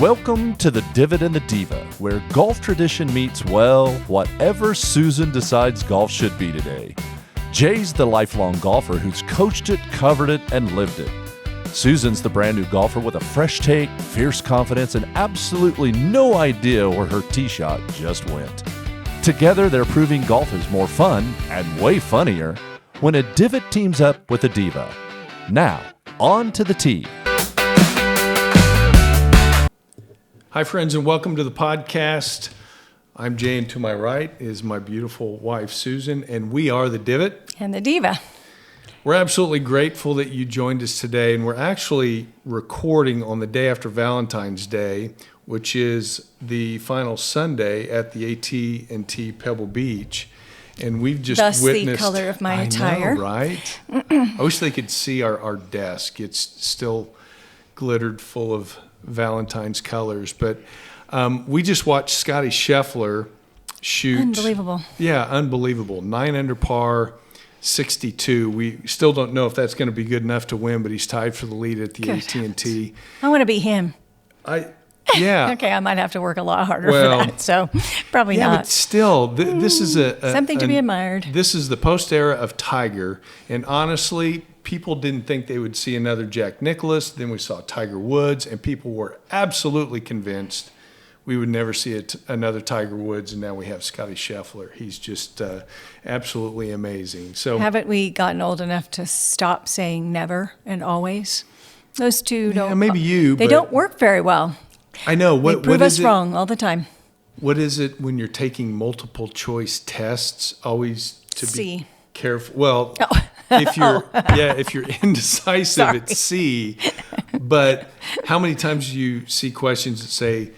Welcome to the Divot and the Diva, where golf tradition meets, well, whatever Susan decides golf should be today. Jay's the lifelong golfer who's coached it, covered it, and lived it. Susan's the brand new golfer with a fresh take, fierce confidence, and absolutely no idea where her tee shot just went. Together, they're proving golf is more fun and way funnier when a divot teams up with a diva. Now, on to the tee. Hi, friends, and welcome to the podcast. I'm Jay, and to my right is my beautiful wife, Susan, and we are the Divot and the Diva. We're absolutely grateful that you joined us today, and we're actually recording on the day after Valentine's Day, which is the final Sunday at the AT&T Pebble Beach, and we've just Thus witnessed... the color of my attire. I know, right? I wish they could see our desk. It's still glittered full of Valentine's colors, but we just watched Scotty Scheffler shoot. Unbelievable. Yeah, unbelievable. 9 under par, 62. We still don't know if that's going to be good enough to win, but he's tied for the lead at the AT&T. I want to be him. Yeah. Okay, I might have to work a lot harder for that, so probably not. Yeah, but still, this is something to be admired. This is the post-era of Tiger, and honestly, people didn't think they would see another Jack Nicklaus. Then we saw Tiger Woods, and people were absolutely convinced we would never see another Tiger Woods, and now we have Scotty Scheffler. He's just absolutely amazing. So, haven't we gotten old enough to stop saying never and always? Those two don't. Yeah, maybe you. They don't work very well. I know. They prove us wrong all the time. What is it when you're taking multiple choice tests? Always to be careful. Well, if you're indecisive, it's C. But how many times do you see questions that say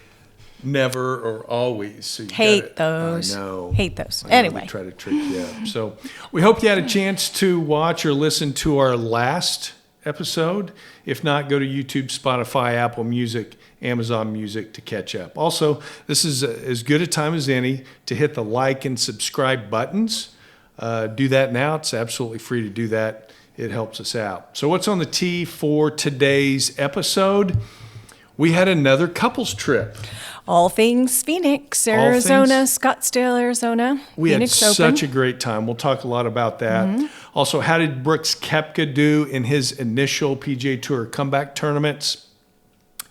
never or always? So hate those. I know. Hate those. Anyway, we try to trick you up. So we hope you had a chance to watch or listen to our last episode. If not, go to YouTube, Spotify, Apple Music, Amazon Music to catch up. Also, this is as good a time as any to hit the like and subscribe buttons. Do that now. It's absolutely free to do that. It helps us out. So what's on the tee for today's episode? We had another couples trip. All things Phoenix, Arizona, Scottsdale, Arizona. We Phoenix had Open. such a great time. We'll talk a lot about that. Mm-hmm. Also, how did Brooks Koepka do in his initial PGA Tour comeback tournaments?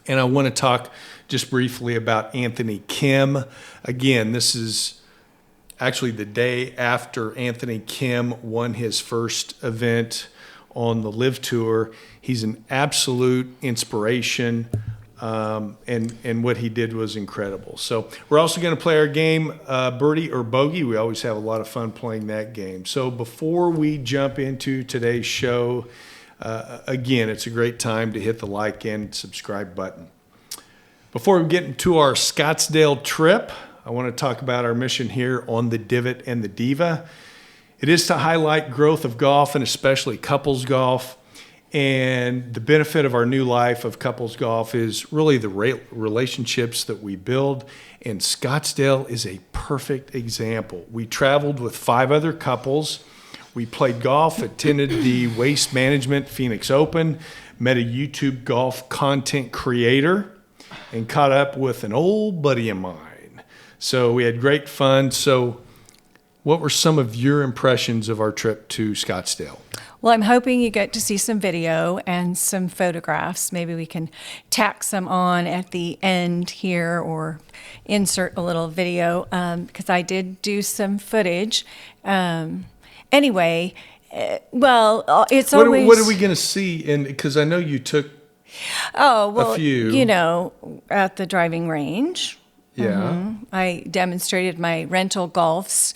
And I want to talk just briefly about Anthony Kim. Again, this is actually the day after Anthony Kim won his first event on the LIV Tour. He's an absolute inspiration. And what he did was incredible. So we're also going to play our game, birdie or bogey. We always have a lot of fun playing that game. So before we jump into today's show, again, it's a great time to hit the like and subscribe button. Before we get into our Scottsdale trip, I want to talk about our mission here on the Divot and the Diva. It is to highlight growth of golf and especially couples golf. And the benefit of our new life of couples golf is really the relationships that we build. And Scottsdale is a perfect example. We traveled with 5 other couples. We played golf, attended the Waste Management Phoenix Open, met a YouTube golf content creator, and caught up with an old buddy of mine. So we had great fun. So what were some of your impressions of our trip to Scottsdale? Well, I'm hoping you get to see some video and some photographs. Maybe we can tack some on at the end here or insert a little video because I did do some footage. Anyway, it's always... What are we going to see? And because I know you took a few. You know, at the driving range. Yeah. Mm-hmm. I demonstrated my rental golfs.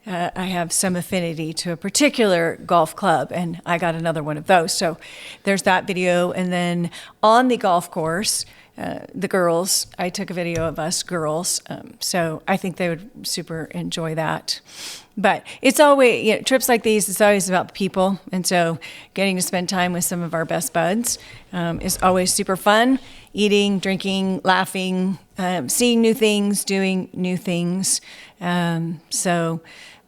I have some affinity to a particular golf club, and I got another one of those. So there's that video. And then on the golf course, the girls, I took a video of us girls. So I think they would super enjoy that. But it's always, trips like these, it's always about the people. And so getting to spend time with some of our best buds is always super fun. Eating, drinking, laughing, seeing new things, doing new things. So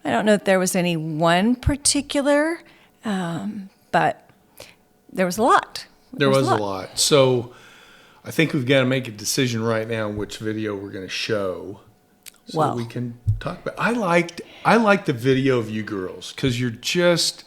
I don't know if there was any one particular, but there was a lot. There was a lot. So I think we've got to make a decision right now on which video we're going to show, so Well, we can talk about. I liked the video of you girls because you're just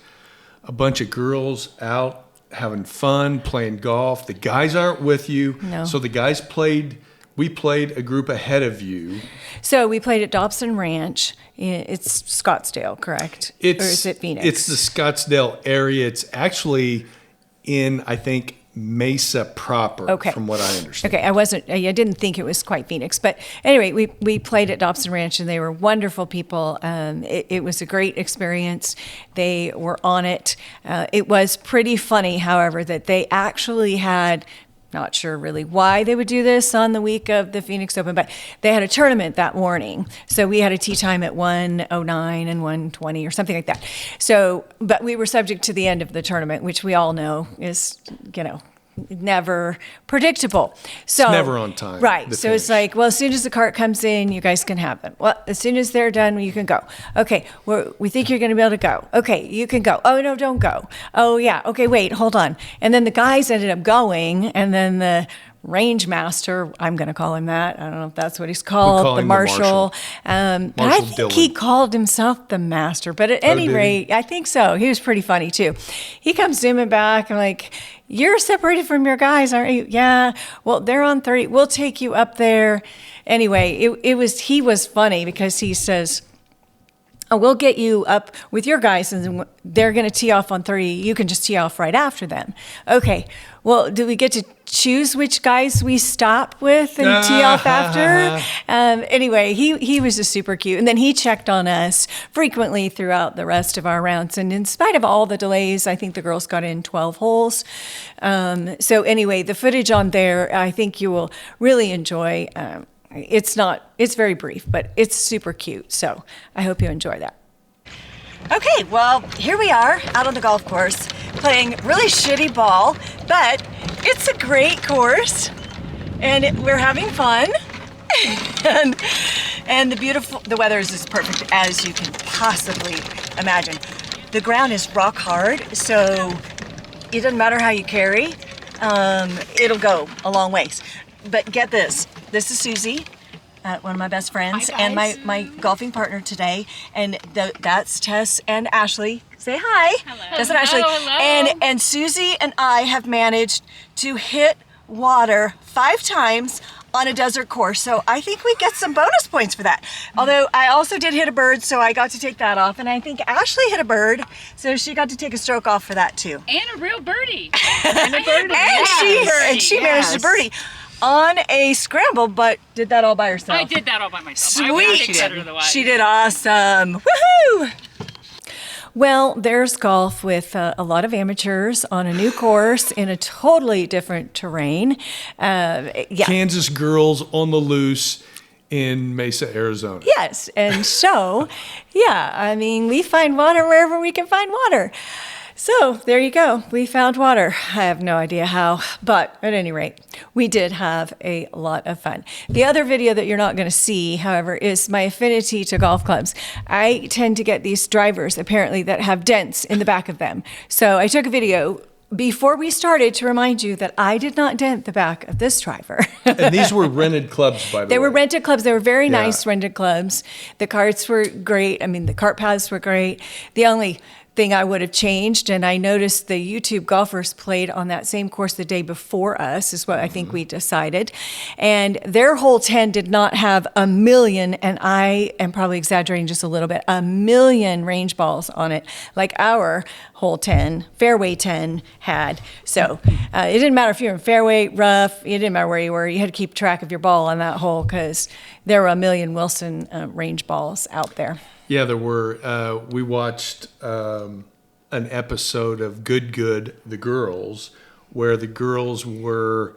a bunch of girls out having fun playing golf. The guys aren't with you, No. so the guys played. We played a group ahead of you. So we played at Dobson Ranch. It's Scottsdale, correct? Or is it Phoenix? It's the Scottsdale area. It's actually in, I think, Mesa proper, Okay. from what I understand. Okay, I didn't think it was quite Phoenix. But anyway, we played at Dobson Ranch, and they were wonderful people. It was a great experience. They were on it. It was pretty funny, however, that they actually had, not sure really why they would do this on the week of the Phoenix Open, but they had a tournament that morning. So we had a tee time at 1:09 and 1:20 or something like that. So, but we were subject to the end of the tournament, which we all know is, never predictable. So It's never on time, Right. the So it's finish. like, well, as soon as the cart comes in, you guys can have them. Well, as soon as they're done, you can go. Okay, we think you're going to be able to go. Okay, you can go. Oh, no, don't go. Oh, yeah. Okay, wait, hold on. And then the guys ended up going, and then the range master, I'm going to call him that. I don't know if that's what he's called. call The him the marshal. But I Marshal think he Dillon. called himself the master. But at any did he? rate, I think so. He was pretty funny too. He comes zooming back. I'm like, you're separated from your guys, aren't you? Yeah. Well, they're on 30. We'll take you up there. Anyway, he was funny because he says, oh, we'll get you up with your guys, and they're going to tee off on 30. You can just tee off right after them. Okay. Well, do we get to choose which guys we stop with and tee off after? Anyway, he was just super cute. And then he checked on us frequently throughout the rest of our rounds. And in spite of all the delays, I think the girls got in 12 holes. So anyway, the footage on there, I think you will really enjoy. It's very brief, but it's super cute. So I hope you enjoy that. Okay, well, here we are out on the golf course playing really shitty ball, but it's a great course and we're having fun. and the weather is as perfect as you can possibly imagine. The ground is rock hard, so it doesn't matter how you carry, it'll go a long ways. But get this is Susie, one of my best friends, Hi, and guys. my golfing partner today, and that's Tess and Ashley. Say hi. Hello. Tess and Ashley. Hello. And Susie and I have managed to hit water 5 times on a desert course, so I think we get some bonus points for that. Although I also did hit a bird, so I got to take that off, and I think Ashley hit a bird, so she got to take a stroke off for that too. And a real birdie. And she managed a birdie on a scramble, but did that all by herself. I did that all by myself. I Sweet. would take credit otherwise. She did awesome. Woohoo! Well, there's golf with a lot of amateurs on a new course in a totally different terrain. Kansas girls on the loose in Mesa, Arizona. Yes, and so, we find water wherever we can find water. So there you go. We found water. I have no idea how, but at any rate, we did have a lot of fun. The other video that you're not going to see, however, is my affinity to golf clubs. I tend to get these drivers, apparently, that have dents in the back of them. So I took a video before we started to remind you that I did not dent the back of this driver. And these were rented clubs, by the way. They were rented clubs. They were very Yeah. nice rented clubs. The carts were great. The cart paths were great. The only thing I would have changed, and I noticed the YouTube golfers played on that same course the day before us, is what I think we decided. And their hole 10 did not have a million, and I am probably exaggerating just a little bit, a million range balls on it, like our hole 10, fairway 10 had. So it didn't matter if you were in fairway, rough, it didn't matter where you were. You had to keep track of your ball on that hole because there were a million Wilson range balls out there. Yeah, there were. We watched an episode of Good, the Girls, where the girls were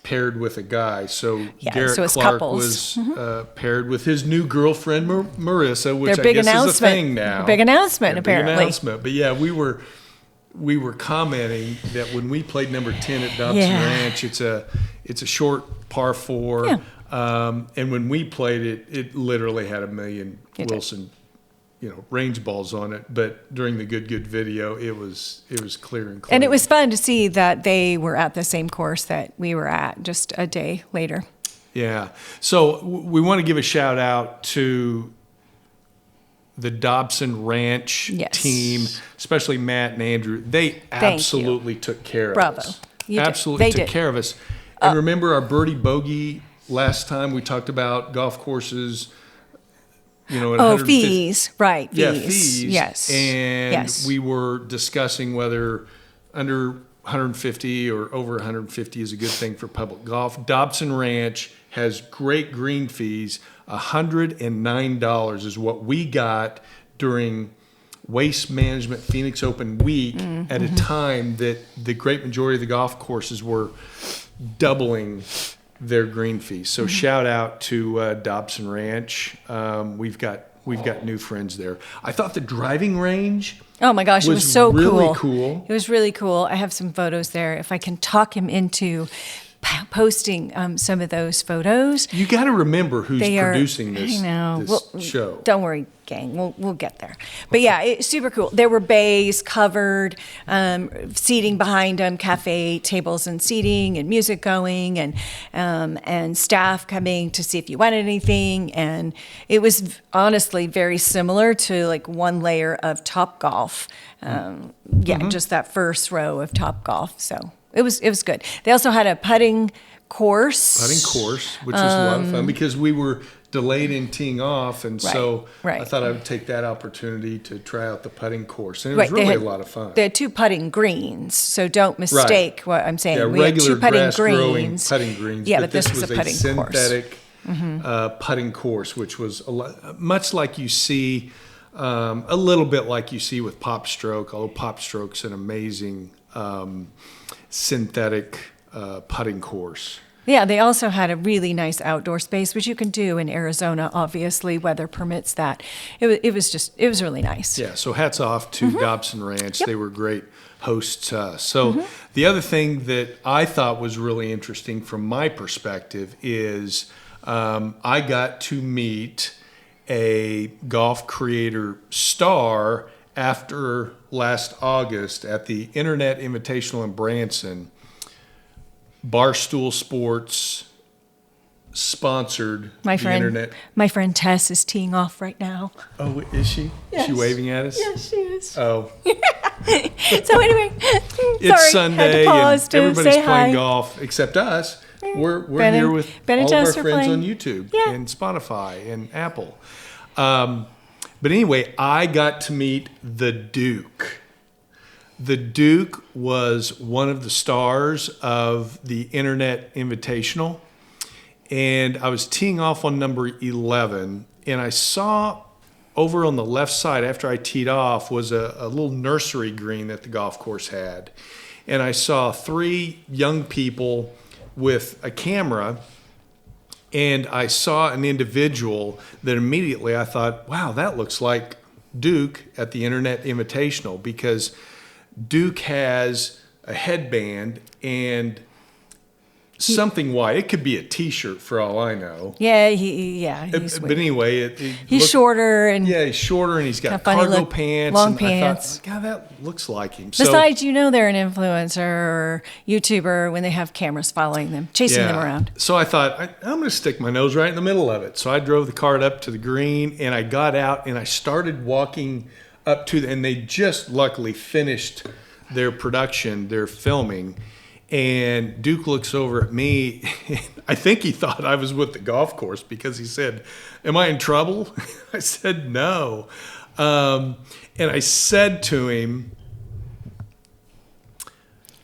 paired with a guy. So Garrett so it's Clark couples. was paired with his new girlfriend, Marissa, which Their big I guess is a announcement. thing now. Big announcement, Yeah, apparently. Big announcement. But yeah, we were commenting that when we played number 10 at Dobson Yeah. Ranch, it's a short par 4. Yeah. And when we played it, it literally had a million It did. Wilson, range balls on it, but during the good video, it was clear and clean. And it was fun to see that they were at the same course that we were at just a day later. Yeah. So we want to give a shout out to the Dobson Ranch team, especially Matt and Andrew. They absolutely took care of us. Absolutely took care of us. And remember our birdie bogey last time we talked about golf courses, at fees, right? Fees. Yeah, fees. Yes. And we were discussing whether under 150 or over 150 is a good thing for public golf. Dobson Ranch has great green fees. $109 is what we got during Waste Management Phoenix Open Week at a time that the great majority of the golf courses were doubling their green fees. So shout out to Dobson Ranch. We've got new friends there. I thought the driving range. Oh my gosh, it was so really cool. It was really cool. I have some photos there. If I can talk him into posting some of those photos. You got to remember who's producing this, this show. Don't worry, gang. We'll get there. But yeah, it's super cool. There were bays covered, seating behind them, cafe tables and seating, and music going, and staff coming to see if you wanted anything. And it was honestly very similar to like one layer of Topgolf. Just that first row of Topgolf. So. It was good. They also had a putting course. Which was a lot of fun because we were delayed in teeing off, and so I thought I would take that opportunity to try out the putting course, and it was really a lot of fun. They had 2 putting greens, so don't mistake what I'm saying. Yeah, we had 2 putting greens. Putting greens. Yeah, but this was a putting synthetic putting course, which was much like you see, a little bit like you see with Pop Stroke, although Pop Stroke's an amazing synthetic putting course. Yeah, they also had a really nice outdoor space, which you can do in Arizona. Obviously, weather permits that. It was really nice. Yeah, so hats off to Dobson Ranch. Yep. They were great hosts to us. So the other thing that I thought was really interesting from my perspective is I got to meet a golf creator star after last August at the Internet Invitational in Branson. Barstool Sports sponsored the internet. My friend Tess is teeing off right now. Oh, is she? Yes. Is she waving at us? Yes, she is. Oh. So anyway, it's Sunday and everybody's playing hi. golf except us. We're here with Ben all and of our Tess friends playing. on YouTube and Spotify and Apple. But anyway, I got to meet the Duke. The Duke was one of the stars of the Internet Invitational. And I was teeing off on number 11. And I saw over on the left side after I teed off was a little nursery green that the golf course had. And I saw 3 young people with a camera. And I saw an individual that immediately I thought, wow, that looks like Duke at the Internet Invitational, because Duke has a headband and something white. It could be a T-shirt for all I know. Yeah, he's but anyway, he's shorter and he's shorter and he's got cargo pants, long and pants. I thought, God, that looks like him. Besides, they're an influencer or YouTuber when they have cameras following them, chasing them around. So I thought, I'm going to stick my nose right in the middle of it. So I drove the cart up to the green and I got out and I started walking up to and they just luckily finished their production, their filming. And Duke looks over at me. I think he thought I was with the golf course because he said, "Am I in trouble?" I said, "No." And I said to him,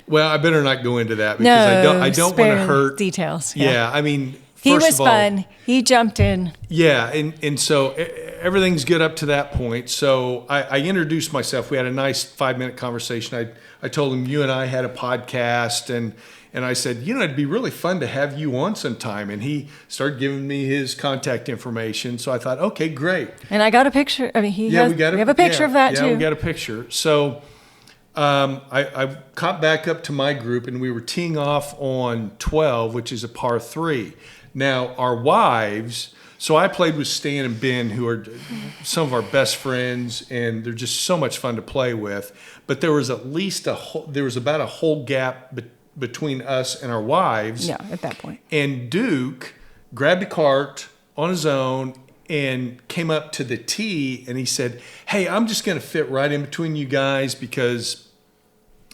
well, I better not go into that because I don't want to hurt details. Yeah, I mean, he first was of all, fun. He jumped in. Yeah, and so everything's good up to that point. So I introduced myself. We had a nice 5-minute conversation. I told him you and I had a podcast, and I said, it'd be really fun to have you on sometime. And he started giving me his contact information. So I thought, okay, great. And I got a picture. I mean, we have a picture of that too. Yeah, we got a picture. So I caught back up to my group, and we were teeing off on 12, which is a par 3. Now, our wives So I played with Stan and Ben, who are some of our best friends, and they're just so much fun to play with. But there was about a whole gap between us and our wives. Yeah, at that point. And Duke grabbed a cart on his own and came up to the tee, and he said, "Hey, I'm just going to fit right in between you guys because,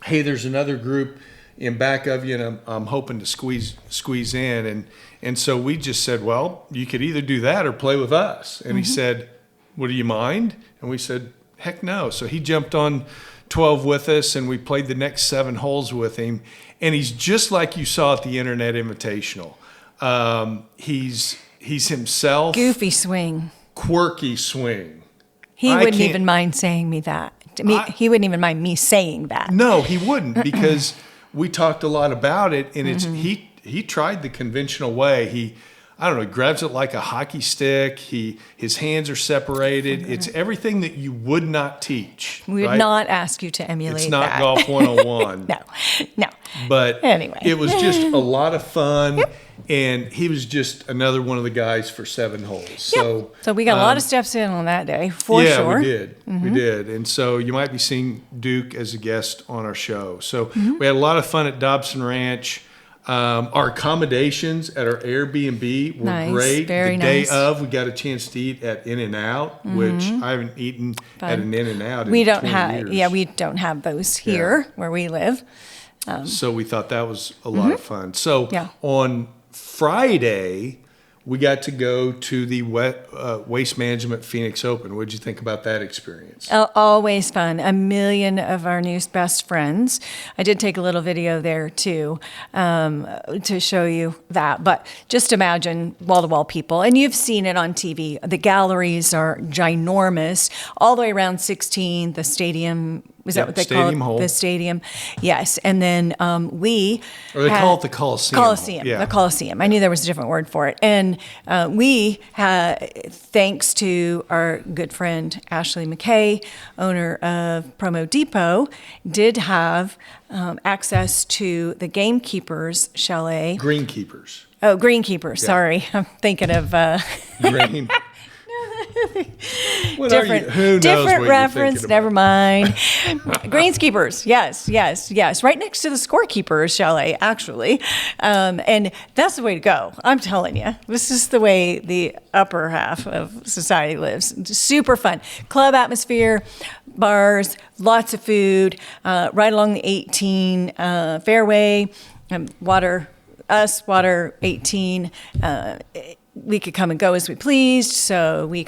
hey, there's another group in back of you, and I'm hoping to squeeze in." And so we just said, "Well, you could either do that or play with us." And he said, "Well, do you mind?" And we said, "Heck no." So he jumped on 12 with us, and we played the next 7 holes with him. And he's just like you saw at the Internet Invitational. He's himself. Goofy swing. Quirky swing. He wouldn't even mind saying me that. He wouldn't even mind me saying that. No, he wouldn't, because we talked a lot about it, and he tried the conventional way. He grabs it like a hockey stick. His hands are separated. It's everything that you would not teach. We would not ask you to emulate that. It's not golf 101. No. But anyway, it was just a lot of fun. Yep. And he was just another one of the guys for 7 holes. Yep. So we got a lot of steps in on that day, for sure. Yeah, we did. We did. And so you might be seeing Duke as a guest on our show. So we had a lot of fun at Dobson Ranch. Our accommodations at our Airbnb were great. Very the day nice. of, we got a chance to eat at In-N-Out, which I haven't eaten at an In-N-Out in 20 years. Yeah, we don't have those here where we live. So we thought that was a lot of fun. So on Friday, we got to go to the Waste Management Phoenix Open. What did you think about that experience? Always fun. A million of our new best friends. I did take a little video there too to show you that. But just imagine wall-to-wall people. And you've seen it on TV. The galleries are ginormous. All the way around 16, the stadium. Is that what they call it? Hole. The stadium. Yes. And then we Or they call it the Coliseum. Coliseum. Yeah. The Coliseum. I knew there was a different word for it. And we had, thanks to our good friend Ashley McKay, owner of Promo Depot, did have access to the Gamekeepers Chalet. Greenkeepers. Oh, Greenkeepers. Yeah. Sorry. I'm thinking of... Green. What different, Who knows different what reference. Never mind. Greenskeepers. Yes. Right next to the Scorekeepers Chalet, actually, and that's the way to go. I'm telling you, this is the way the upper half of society lives. Super fun, club atmosphere, bars, lots of food, right along the 18 fairway, water 18. We could come and go as we pleased, so we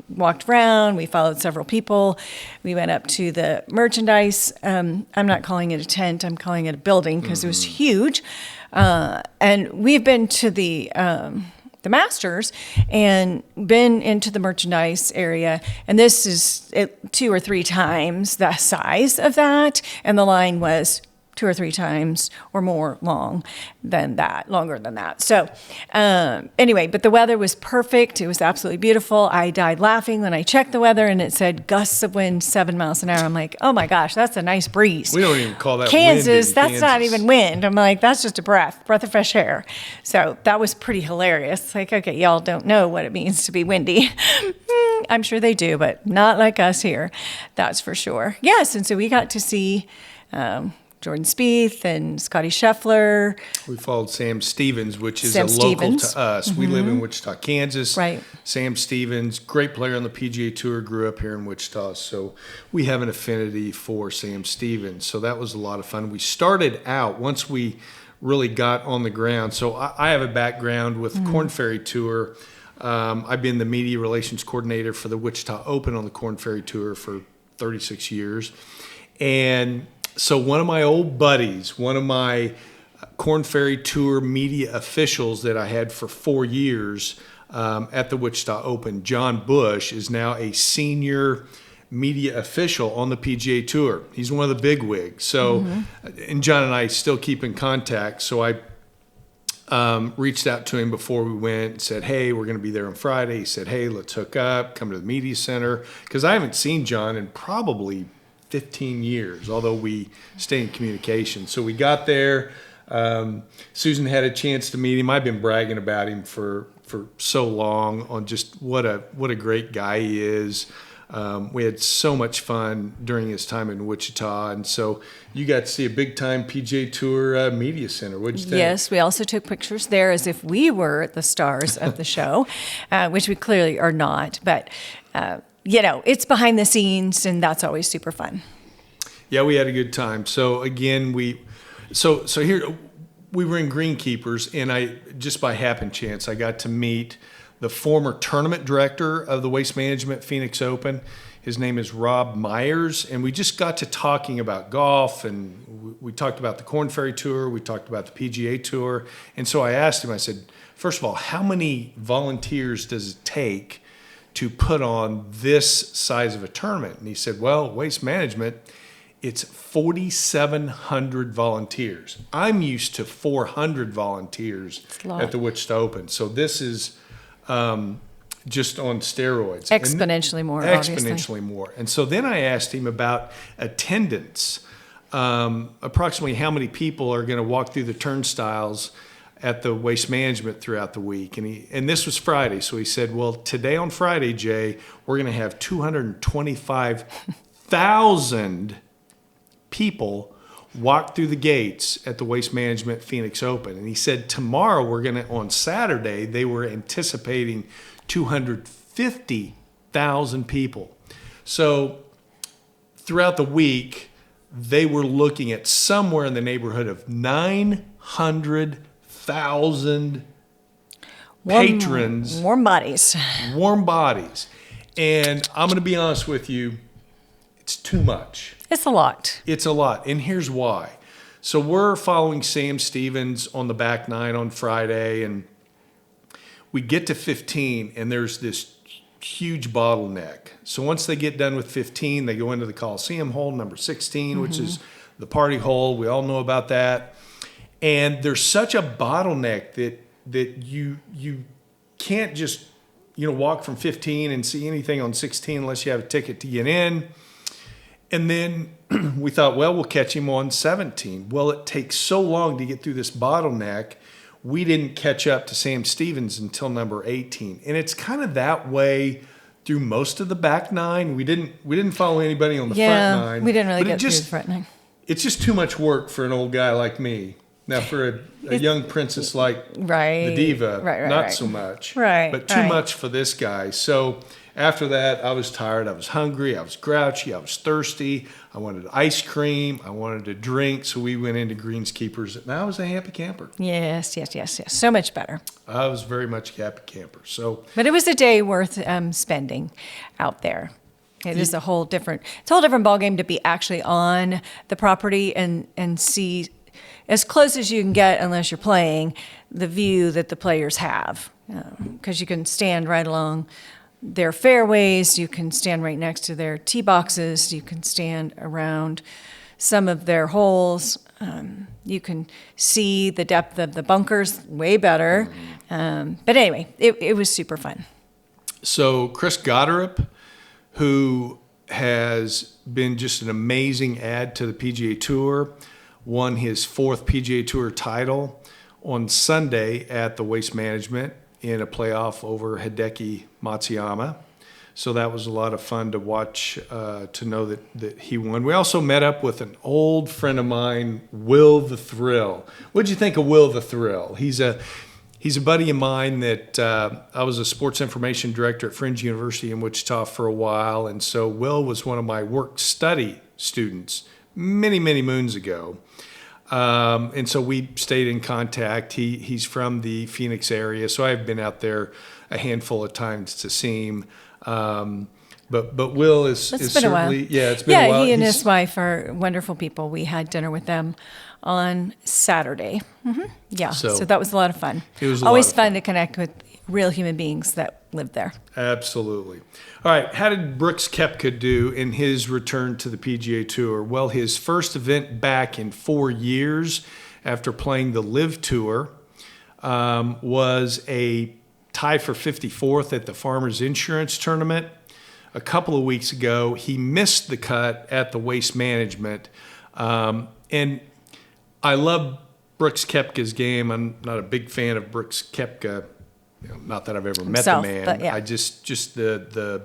walked around. We followed several people. We went up to the merchandise. I'm not calling it a tent. I'm calling it a building because it was huge. And we've been to the Masters and been into the merchandise area, and this is 2 or 3 times the size of that, and the line was 2 or 3 times or more longer than that. So anyway, but the weather was perfect. It was absolutely beautiful. I died laughing when I checked the weather and it said gusts of wind 7 miles an hour. I'm like, oh my gosh, that's a nice breeze. We don't even call that Kansas. wind in That's Kansas. not even wind. I'm like, that's just a breath of fresh air. So that was pretty hilarious. Like, okay, y'all don't know what it means to be windy. I'm sure they do, but not like us here. That's for sure. Yes, and so we got to see Jordan Spieth and Scotty Scheffler. We followed Sam Stevens, which is Sam a Stevens. local to us. We live in Wichita, Kansas. Right. Sam Stevens, great player on the PGA Tour, grew up here in Wichita. So we have an affinity for Sam Stevens. So that was a lot of fun. We started out, once we really got on the ground. So I have a background with the Korn Ferry Tour. I've been the media relations coordinator for the Wichita Open on the Korn Ferry Tour for 36 years. And so one of my old buddies, one of my Korn Ferry Tour media officials that I had for 4 years at the Wichita Open, John Bush, is now a senior media official on the PGA Tour. He's one of the bigwigs. So, and John and I still keep in contact. So I reached out to him before we went and said, hey, we're going to be there on Friday. He said, hey, let's hook up, come to the media center. Because I haven't seen John in probably 15 years, although we stay in communication. So we got there. Susan had a chance to meet him. I've been bragging about him for for so long on just what a great guy he is. We had so much fun during his time in Wichita, and so you got to see a big-time PGA Tour media center. What'd you think? Yes, we also took pictures there as if we were the stars of the show, which we clearly are not. But, it's behind the scenes, and that's always super fun. Yeah, we had a good time. So, again, so here we were in Greenkeepers, and just by happen chance, I got to meet the former tournament director of the Waste Management Phoenix Open. His name is Rob Myers, and we just got to talking about golf, and we talked about the Korn Ferry Tour, we talked about the PGA Tour, and so I asked him, I said, first of all, how many volunteers does it take to put on this size of a tournament? And he said, well, Waste Management, it's 4,700 volunteers. I'm used to 400 volunteers at the Wichita Open, so this is just on steroids. Exponentially more, obviously. Exponentially more. And so then I asked him about attendance, approximately how many people are going to walk through the turnstiles at the Waste Management throughout the week. And this was Friday, so he said, well, today on Friday, Jay, we're going to have 225,000 people walk through the gates at the Waste Management Phoenix Open. And he said tomorrow on Saturday, they were anticipating 250,000 people. So throughout the week, they were looking at somewhere in the neighborhood of 900,000 patrons. Warm bodies. Warm bodies. And I'm going to be honest with you, it's too much. It's a lot. It's a lot, and here's why. So we're following Sam Stevens on the back nine on Friday, and we get to 15, and there's this huge bottleneck. So once they get done with 15, they go into the Coliseum hole, number 16, which is the party hole. We all know about that. And there's such a bottleneck that you can't just walk from 15 and see anything on 16 unless you have a ticket to get in. And then we thought, well, we'll catch him on 17. Well, it takes so long to get through this bottleneck, we didn't catch up to Sam Stevens until number 18. And it's kind of that way through most of the back nine. We didn't follow anybody on the front nine. We didn't really get through the front nine. It's just too much work for an old guy like me. Now, for a young princess like the Diva, not so much. But too much for this guy. So after that, I was tired. I was hungry. I was grouchy. I was thirsty. I wanted ice cream. I wanted a drink. So we went into Greenskeepers, and I was a happy camper. Yes. So much better. I was very much a happy camper. But it was a day worth spending out there. It is a whole different ballgame to be actually on the property and see as close as you can get, unless you're playing, the view that the players have. Because you can stand right along their fairways, you can stand right next to their tee boxes, you can stand around some of their holes. You can see the depth of the bunkers way better. But anyway, it was super fun. So Chris Gotterup, who has been just an amazing add to the PGA Tour, won his fourth PGA Tour title on Sunday at the Waste Management in a playoff over Hideki Matsuyama. So that was a lot of fun to watch, to know that he won. We also met up with an old friend of mine, Will the Thrill. What'd you think of Will the Thrill? He's a buddy of mine that I was a sports information director at Fringe University in Wichita for a while. And so Will was one of my work study students many, many moons ago. And so we stayed in contact. He's from the Phoenix area, so I've been out there a handful of times to see him. But Will is certainly, it's been a while. He and his wife are wonderful people. We had dinner with them on Saturday. Yeah, so that was a lot of fun. It was always fun to connect with real human beings that live there. Absolutely. All right, how did Brooks Koepka do in his return to the PGA Tour? Well, his first event back in 4 years after playing the Live Tour was a tie for 54th at the Farmers Insurance Tournament. A couple of weeks ago, he missed the cut at the Waste Management. And I love Brooks Koepka's game. I'm not a big fan of Brooks Koepka not that I've ever Himself, met the man. but yeah. I just the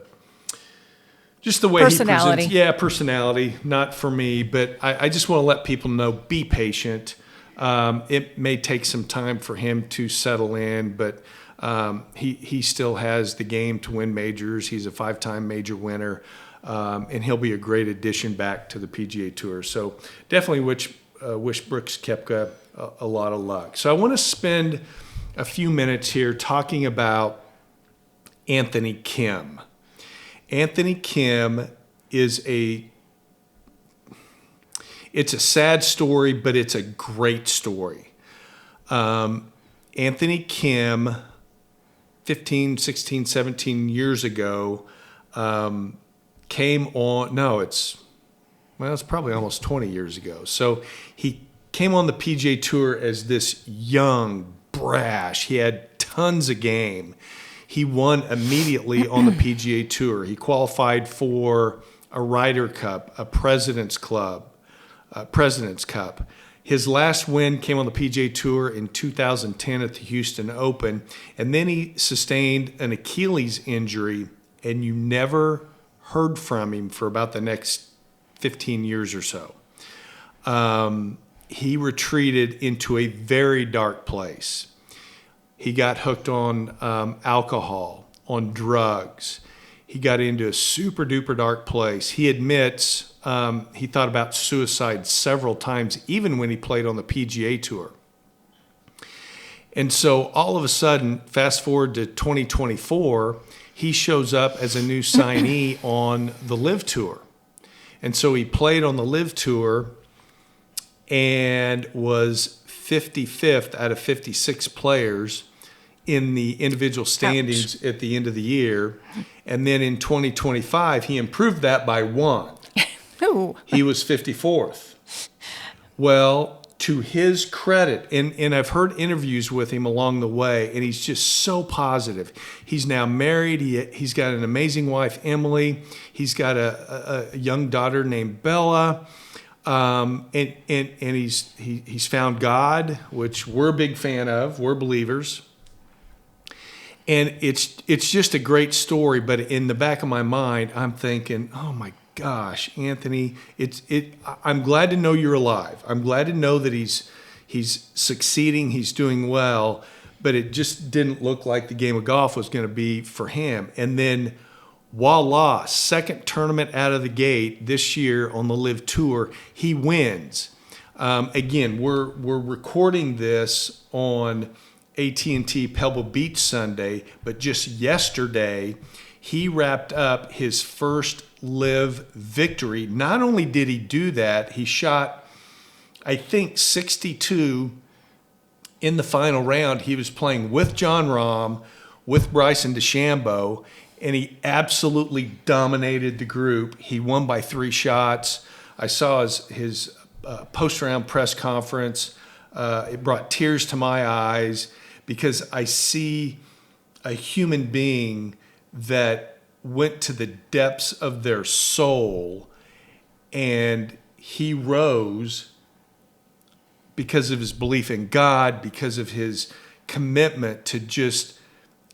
way Personality. he presents. Yeah, personality. Not for me, but I just want to let people know, be patient. It may take some time for him to settle in, but he still has the game to win majors. He's a 5-time major winner, and he'll be a great addition back to the PGA Tour. So definitely wish Brooks Koepka a lot of luck. So I want to spend a few minutes here talking about Anthony Kim. Anthony Kim it's a sad story, but it's a great story. Anthony Kim, 15, 16, 17 years ago, it's probably almost 20 years ago. So he came on the PGA Tour as this young, brash. He had tons of game. He won immediately on the PGA Tour. He qualified for a Ryder Cup, a President's Cup. His last win came on the PGA Tour in 2010 at the Houston Open, and then he sustained an Achilles injury, and you never heard from him for about the next 15 years or so. He retreated into a very dark place. He got hooked on alcohol, on drugs. He got into a super duper dark place. He admits he thought about suicide several times, even when he played on the PGA Tour. And so all of a sudden, fast forward to 2024, he shows up as a new signee on the LIV Tour. And so he played on the LIV Tour and was 55th out of 56 players in the individual standings at the end of the year. And then in 2025, he improved that by 1. Ooh. He was 54th. Well, to his credit, and I've heard interviews with him along the way, and he's just so positive. He's now married. He's got an amazing wife, Emily. He's got a young daughter named Bella. And he's found God, which we're a big fan of. We're believers. And it's just a great story, but in the back of my mind, I'm thinking, oh my gosh, Anthony, I'm glad to know you're alive. I'm glad to know that he's succeeding, he's doing well, but it just didn't look like the game of golf was going to be for him. And then voila, second tournament out of the gate this year on the LIV Tour, he wins. Again, we're recording this on AT&T Pebble Beach Sunday, but just yesterday he wrapped up his first LIV victory. Not only did he do that, he shot, I think, 62 in the final round. He was playing with Jon Rahm, with Bryson DeChambeau, and he absolutely dominated the group. He won by 3 shots. I saw his post-round press conference. It brought tears to my eyes because I see a human being that went to the depths of their soul, and he rose because of his belief in God, because of his commitment to just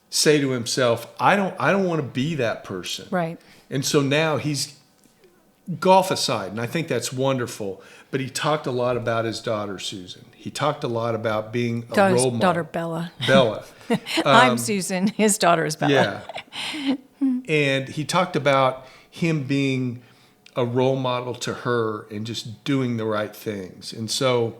say to himself, I don't want to be that person. Right. And so now he's, golf aside, and I think that's wonderful, but he talked a lot about his daughter, Susan. He talked a lot about being a role model. Daughter Bella. Bella. I'm Susan. His daughter is Bella. Yeah. And he talked about him being a role model to her and just doing the right things. And so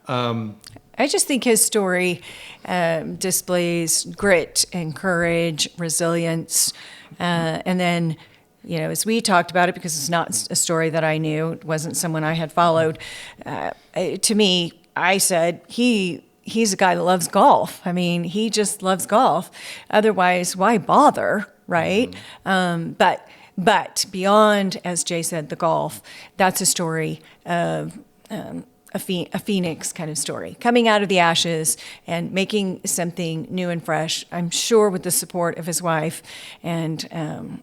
I just think his story displays grit and courage, resilience, and then, you know, as we talked about it, because it's not a story that I knew, it wasn't someone I had followed. To me, I said he's a guy that loves golf. I mean, he just loves golf. Otherwise, why bother, right? Mm-hmm. But beyond, as Jay said, the golf, that's a story of a phoenix kind of story, coming out of the ashes and making something new and fresh, I'm sure with the support of his wife. And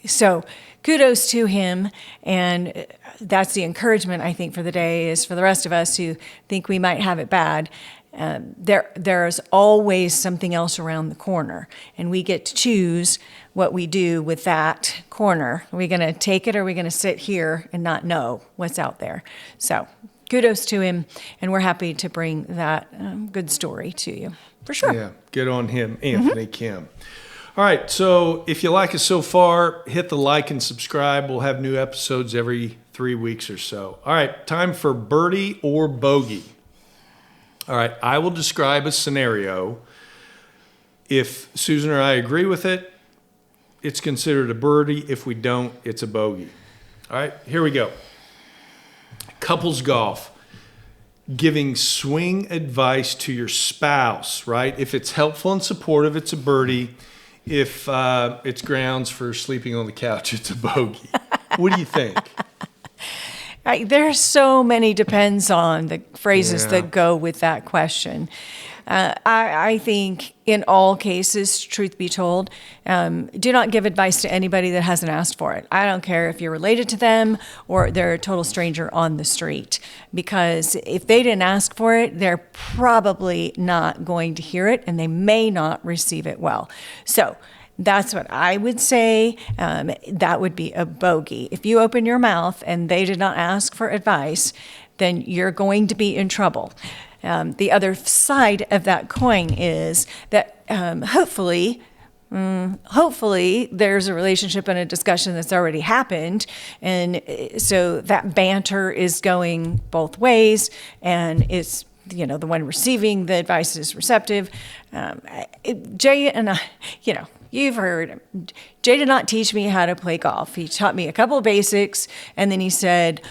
so kudos to him. And that's the encouragement, I think, for the day, is for the rest of us who think we might have it bad. there's always something else around the corner, and we get to choose what we do with that corner. Are we going to take it, or are we going to sit here and not know what's out there? So kudos to him, and we're happy to bring that good story to you, for sure. Yeah, good on him, Anthony Kim. All right, so if you like us so far, hit the like and subscribe. We'll have new episodes every 3 weeks or so. All right, time for birdie or bogey. All right, I will describe a scenario. If Susan or I agree with it, it's considered a birdie. If we don't, it's a bogey. All right, here we go. Couples golf. Giving swing advice to your spouse, right? If it's helpful and supportive, it's a birdie. If it's grounds for sleeping on the couch, it's a bogey. What do you think? There's so many depends on the phrases that go with that question. I think in all cases, truth be told, do not give advice to anybody that hasn't asked for it. I don't care if you're related to them or they're a total stranger on the street, because if they didn't ask for it, they're probably not going to hear it, and they may not receive it well. So that's what I would say. That would be a bogey. If you open your mouth and they did not ask for advice, then you're going to be in trouble. The other side of that coin is that hopefully there's a relationship and a discussion that's already happened, and so that banter is going both ways, and it's, the one receiving the advice is receptive. Jay and I, you've heard, Jay did not teach me how to play golf. He taught me a couple of basics, and then he said,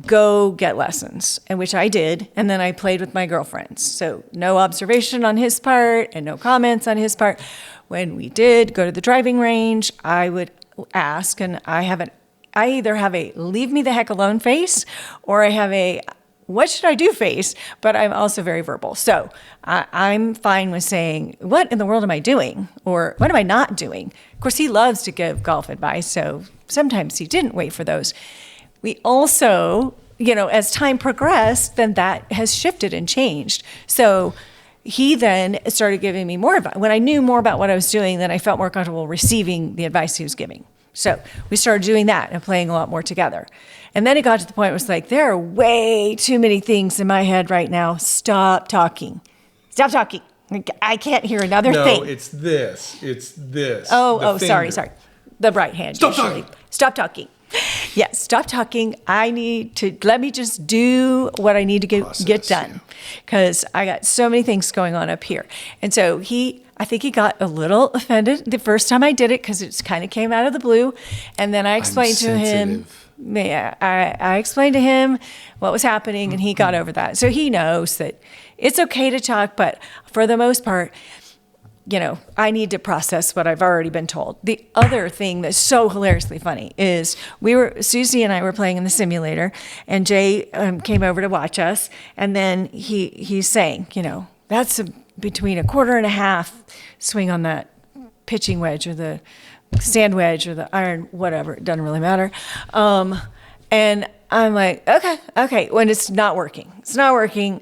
go get lessons, and which I did, and then I played with my girlfriends. So no observation on his part and no comments on his part. When we did go to the driving range, I would ask, and I either have a leave me the heck alone face, or I have a what should I do face, but I'm also very verbal. So I'm fine with saying, what in the world am I doing? Or what am I not doing? Of course, he loves to give golf advice, so sometimes he didn't wait for those. We also, as time progressed, then that has shifted and changed. So he then started giving me more advice. When I knew more about what I was doing, then I felt more comfortable receiving the advice he was giving. So we started doing that and playing a lot more together. And then it got to the point where it was like, there are way too many things in my head right now. Stop talking. Stop talking. I can't hear another thing. No, it's this. It's this. Sorry. The right hand. Stop talking. Stop talking. Yes, stop talking. Let me just do what I need to get done, because I got so many things going on up here. And so I think he got a little offended the first time I did it, because it kind of came out of the blue. And then I explained to him. Yeah, I explained to him what was happening, and he got over that. So he knows that it's okay to talk, but for the most part, I need to process what I've already been told. The other thing that's so hilariously funny is Susie and I were playing in the simulator, and Jay came over to watch us, and then he's saying, that's between a quarter and a half swing on that pitching wedge or the sand wedge or the iron, whatever, it doesn't really matter. And I'm like, okay, when it's not working,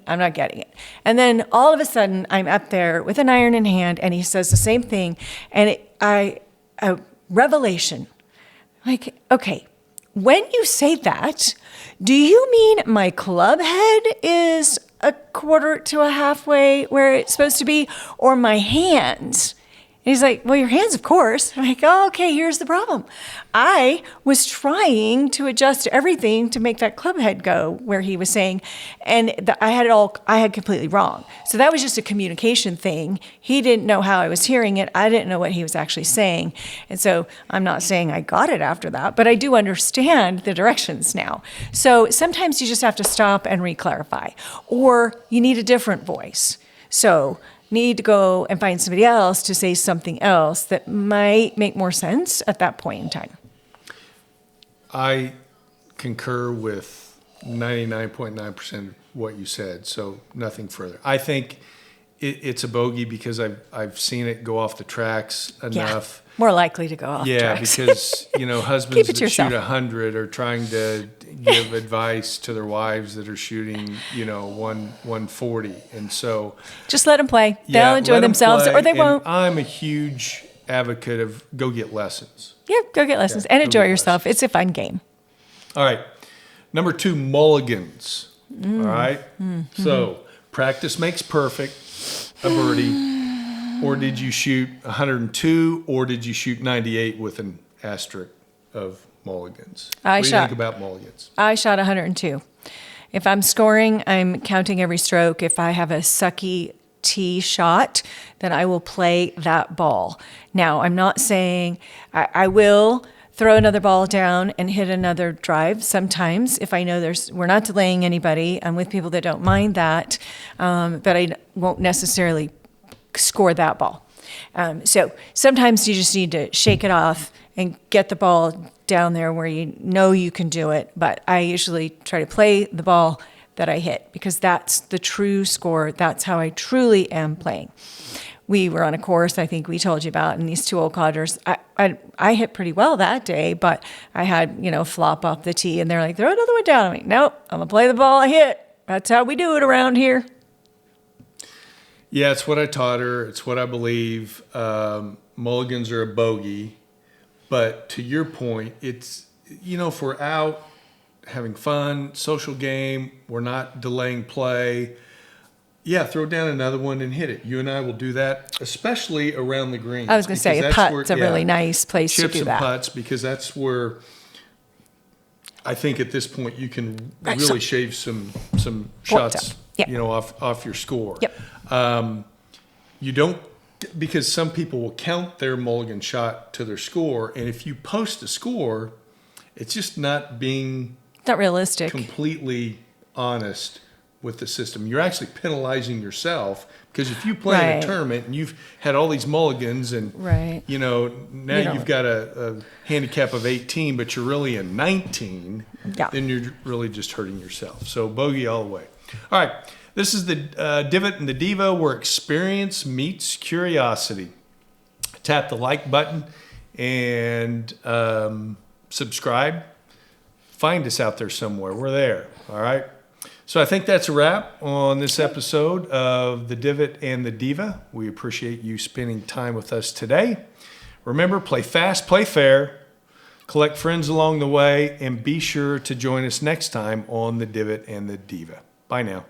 I'm not getting it. And then all of a sudden I'm up there with an iron in hand, and he says the same thing. And a revelation, like, okay, when you say that, do you mean my club head is a quarter to a halfway where it's supposed to be, or my hands? And he's like, well, your hands, of course. I'm like, oh, okay, here's the problem. I was trying to adjust everything to make that club head go where he was saying, and I had completely wrong. So that was just a communication thing. He didn't know how I was hearing it. I didn't know what he was actually saying. And so I'm not saying I got it after that, but I do understand the directions now. So sometimes you just have to stop and re-clarify, or you need a different voice. So need to go and find somebody else to say something else that might make more sense at that point in time. I concur with 99.9% of what you said, so nothing further. I think it's a bogey because I've seen it go off the tracks enough. More likely to go off tracks. Because husbands Keep it that to yourself. shoot 100 are trying to give advice to their wives that are shooting 140, and so Just let them play. They'll enjoy let 'em themselves, play, or they and won't. I'm a huge advocate of go get lessons. Yeah, go get lessons and go enjoy get yourself. It's a fun game. All right, number 2, mulligans. All right, so practice makes perfect. A birdie. Or did you shoot 102, or did you shoot 98 with an asterisk of mulligans? What do you think about mulligans? I shot 102. If I'm scoring, I'm counting every stroke. If I have a sucky tee shot, then I will play that ball. Now, I'm not saying I will throw another ball down and hit another drive sometimes if I know we're not delaying anybody. I'm with people that don't mind that, but I won't necessarily score that ball. So sometimes you just need to shake it off and get the ball down there where you know you can do it. But I usually try to play the ball that I hit because that's the true score. That's how I truly am playing. We were on a course I think we told you about, and these 2 old codgers, I hit pretty well that day, but I had, flop off the tee, and they're like, throw another one down. I'm like, nope, I'm going to play the ball I hit. That's how we do it around here. Yeah, it's what I taught her. It's what I believe. Mulligans are a bogey. But to your point, it's, if we're out having fun, social game, we're not delaying play, throw down another one and hit it. You and I will do that, especially around the greens. I was going to say, a putt's a really nice place to do that. Chips and putts, because that's where I think at this point you can really shave some shots, off your score. Yep. You don't, because some people will count their mulligan shot to their score, and if you post a score, it's just not being not realistic, completely honest with the system. You're actually penalizing yourself, because if you play in a tournament and you've had all these mulligans and now you've got a handicap of 18, but you're really a 19, then you're really just hurting yourself. So bogey all the way. All right. This is the Divot and the Diva, where experience meets curiosity. Tap the like button and subscribe. Find us out there somewhere. We're there. All right. So I think that's a wrap on this episode of the Divot and the Diva. We appreciate you spending time with us today. Remember, play fast, play fair, collect friends along the way, and be sure to join us next time on the Divot and the Diva. Bye now.